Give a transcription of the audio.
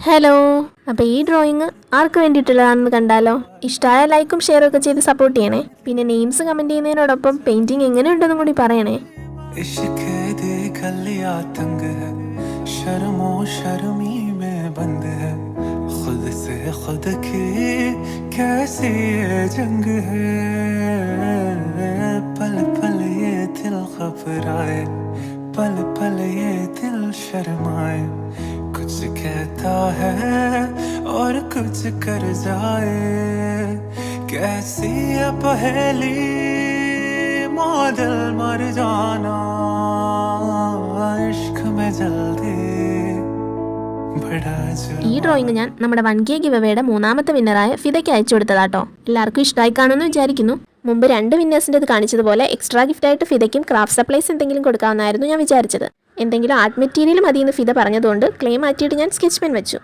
Hello. അപ്പോൾ ഈ drawing ആർക്ക് വേണ്ടിയിട്ടുള്ളതാണെന്ന് കണ്ടാലോ? ഇഷ്ടമായ ലൈക്കും ഷെയറും ഒക്കെ ചെയ്ത് സപ്പോർട്ട് ചെയ്യണേ. പിന്നെ നെയിംസ് കമൻറ്റ് ചെയ്യുന്നതിനോടൊപ്പം പെയിൻറ്റിങ് എങ്ങനെയുണ്ടെന്നും കൂടി പറയണേ. पल पल ये दिल शर्माए, कुछ कहता है और कुछ कर जाए, कैसी है पहेली मॉडल मर जाना इश्क में जल्दी बड़ा ഈ ഡ്രോയിങ് ഞാൻ നമ്മുടെ 1K ഗിവവേയുടെ മൂന്നാമത്തെ വിന്നറായ ഫിദയ്ക്ക് അയച്ചു കൊടുത്തതാട്ടോ. എല്ലാവർക്കും ഇഷ്ടമായി കാണുമെന്ന് വിചാരിക്കുന്നു. മുമ്പ് 2 വിന്നേഴ്സിൻ്റെ കാണിച്ചതുപോലെ എക്സ്ട്രാ ഗിഫ്റ്റായിട്ട് ഫിദയ്ക്കും ക്രാഫ്റ്റ് സപ്ലൈസ് എന്തെങ്കിലും കൊടുക്കാമെന്നായിരുന്നു ഞാൻ വിചാരിച്ചത്. എന്തെങ്കിലും ആർട്ട് മെറ്റീരിയൽ മതിയെന്ന് ഫിദ പറഞ്ഞതുകൊണ്ട് ക്ലെയിം മാറ്റിയിട്ട് ഞാൻ സ്കെച്ച് പെൻ വെച്ചു.